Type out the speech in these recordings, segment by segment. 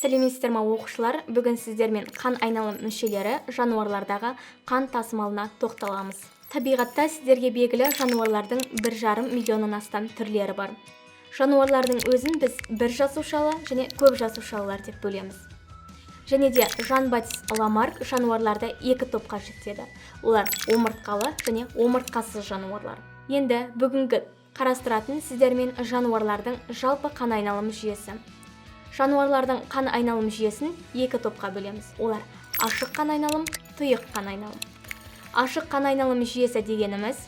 Сәлеметсіздер ме оқушылар, бүгін сіздермен қан айналым мүшелері жануарлардағы қан тасымалына тоқталамыз. Табиғатта сіздерге белгілі жануарлардың 1,5 миллионнан астам түрлері бар. Жануарлардың өзін біз бір жасушалы және көп жасушалылар деп бөлеміз. Және де Жан-Батист Ламарк жануарларды екі топқа жіктеді. Олар омыртқалы және омыртқасыз жануарлар. Енді бүгінгі қарастыратын сіздермен жануарлардың жалпы қан айналым жүйесі. Жануарлардың қан айналым жүйесін екі топқа бөлеміз. Олар ашық қан айналым, тұйық қан айналым. Ашық қан айналым жүйесі дегеніміз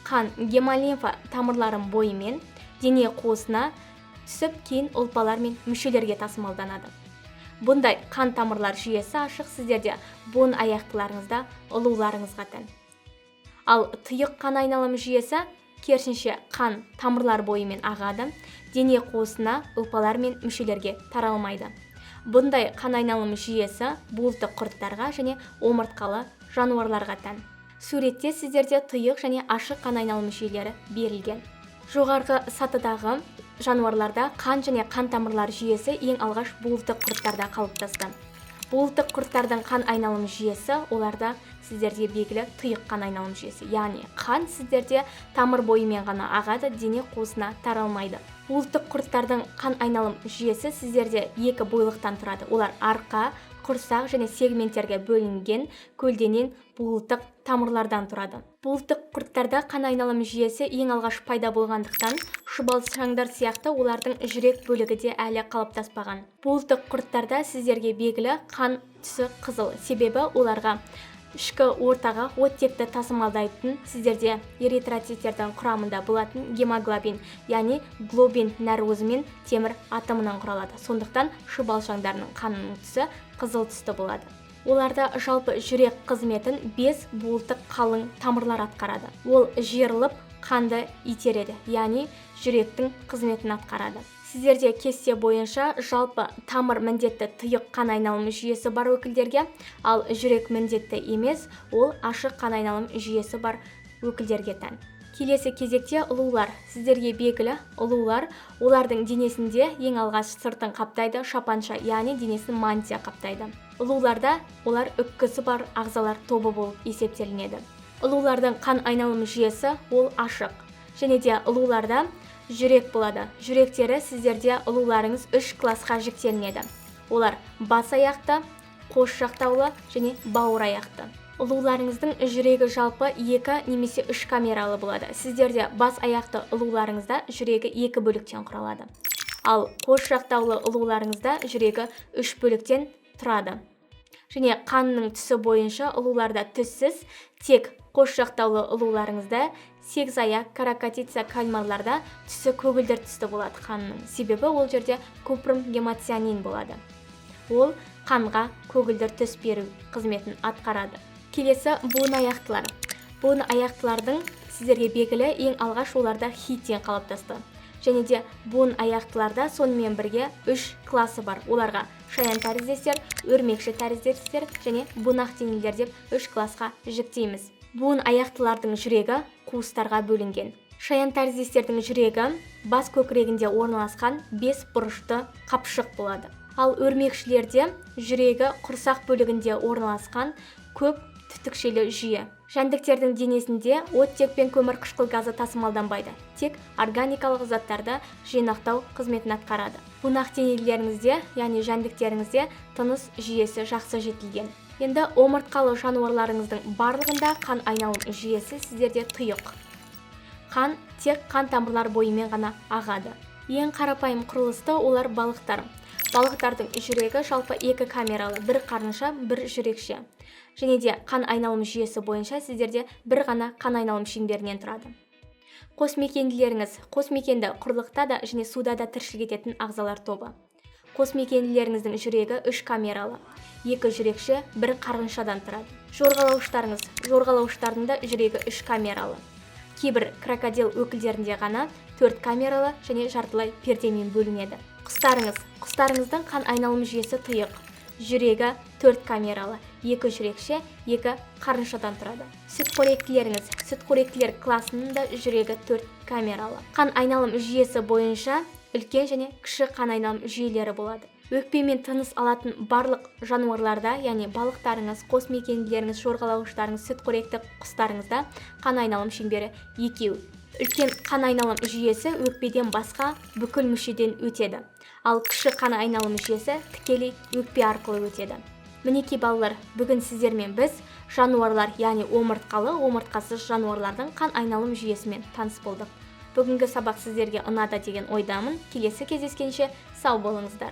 қан гемолимфа тамырларын бойымен дене қуысына түсіп, кейін ұлпалар мен мүшелерге тасымалданады. Бұндай қан тамырлар жүйесі ашық сіздерде буын аяқтыларыңызда ұлуларыңызға тән. Ал тұйық қан айналым жүйесі керісінше қан тамырлар бойымен ағады, дене қуысына ұлпалар мен мүшелерге таралмайды. Бұндай қан айналым жүйесі буылтық құрттарға және омыртқалы жануарларға тән. Суретте сіздерде тұйық және ашық қан айналым жүйелері берілген. Жоғарғы сатыдағы жануарларда қан және қан тамырлар жүйесі ең алғаш буылтық құрттарда қалыптасты. Буылтық құрттардың қан айналым жүйесі оларда сіздерде белгілі тұйық қан айналым жүйесі. Яғни қан сіздерде тамыр бойымен ғана ағады, дене қуысына таралмайды. Буылтық құрттардың қан айналым жүйесі сіздерде екі бойлықтан тұрады. Олар арқа, құрсақ және сегменттерге бөлінген көлденең буылтық тамырлардан тұрады. Буылтық құрттарда қан айналым жүйесі ең алғаш пайда болғандықтан шұбалшаңдар сияқты олардың жүрек бөлігі де әлі қалыптаспаған. Буылтық құрттарда сіздерге белгілі қан түсі қызыл, себебі оларға ішкі ортаға оттекті тасымалдайтын сіздерде эритроциттердің құрамында болатын гемоглобин, яғни глобин нәруызы мен темір атомынан құралады. Сондықтан шұбалшаңдарының қанының түсі қызыл түсті болады. Оларда жалпы жүрек қызметін 5 буылтық қалың тамырлар атқарады. Ол жиырылып қанды итереді, яғни жүректің қызметін атқарады. Сіздерде кесте бойынша жалпы тамыр міндетті тұйық қан айналым жүйесі бар өкілдерге, ал жүрек міндетті емес, ол ашық қан айналым жүйесі бар өкілдерге тән. Келесі кезекте ұлулар. Сіздерге белгілі ұлулар, олардың денесінде ең алғаш сыртын қаптайды шапанша, яғни денесін мантия қаптайды. Ұлуларда олар үккісі бар ағзалар тобы болып есептелінеді. Ұлулардың қан айналым жүйесі ол ашық. Және де ұлуларда жүрек болады. Жүректері сіздерде ұлуларыңыз 3 классқа жіктелінеді. Олар бас аяқты, қос жақтаулы және бауыр аяқты. Ұлуларыңыздың жүрегі жалпы 2 немесе 3 камералы болады. Сіздерде бас аяқты ұлуларыңызда жүрегі 2 бөліктен құралады. Ал қос жақтаулы ұлуларыңызда жүрегі 3 бөліктен тұрады. Және қанның түсі бойынша ұлуларда түссіз, тек қос жақтаулы ұлуларыңызда сегіз аяқ каракатица кальмарларда түсі көгілдір түсті болады қанның. Себебі ол жерде купрум гемоцианин болады. Ол қанға көгілдір түс беру қызметін атқарады. Келесі буын аяқтылар. Буын аяқтылардың сіздерге белгілі ең алғаш оларда хитин қалыптасты. Және де буын аяқтыларда сонымен бірге 3 класы бар. Оларға шаян тәріздестер, өрмекші тәріздестер және бунақ денелер деп 3 класқа жіктейміз. Буын аяқтылардың жүрегі қуыстарға бөлінген. Шаян тәріздестердің жүрегі бас көкірегінде орналасқан 5 бұрышты қапшық болады. Ал өрмекшілерде жүрегі құрсақ бөлігінде орналасқан көп түтікшелі жүйе. Жәндіктердің денесінде оттек пен көмір қышқыл газы тасымалданбайды. Тек органикалық заттарды жинақтау қызметін атқарады. Бунақ денелеріңізде, яғни жәндіктеріңізде тыныс жүйесі жақсы жетілген. Енді омыртқалы жануарларыңыздың барлығында қан айналым жүйесі сіздерде тұйық. Қан тек қан тамырлар бойымен ғана ағады. Ең қарапайым құрылысты олар балықтар. Балықтардың жүрегі жалпы 2 камералы, бір қарынша, бір жүрекше. Және де қан айналым жүйесі бойынша сіздерде бір ғана қан айналым шеңберінен тұрады. Қосмекенділеріңіз қосмекенді құрлықта да және суда да тіршілік ететін ағзалар тобы. Қосмекенділеріңіздің жүрегі 3 камералы, 2 жүрекше, бір қарыншадан тұрады. Жорғалауыштардың да жүрегі 3 камералы. Кейбір крокодил өкілдерінде ғана 4 камералы және жартылай пердемен бөлінеді. Құстарыңыздың қан айналым жүйесі тұйық. Жүрегі 4 камералы, 2 жүрекше, 2 қарыншадан тұрады. Сүтқоректілер класының да жүрегі 4 камералы. Қан айналым жүйесі бойынша үлкен және кіші қан айналым жүйелері болады. Өкпемен тыныс алатын барлық жануарларда, яғни балықтарыңыз, қосмекенділеріңіз, жорғалауыштарыңыз, сүтқоректі құстарыңызда қан айналым шеңбері екеу. Үлкен қан айналым жүйесі өкпеден басқа бүкіл мүшеден өтеді. Ал кіші қан айналым жүйесі тікелей өкпе арқылы өтеді. Мінекей балалар, бүгін сіздермен біз жануарлар, яғни омыртқалы, омыртқасыз жануарлардың қан айналым жүйесімен таныс болдық. Бүгінгі сабақ сіздерге ұнады деген ойдамын. Келесі кездескенше сау болыңыздар.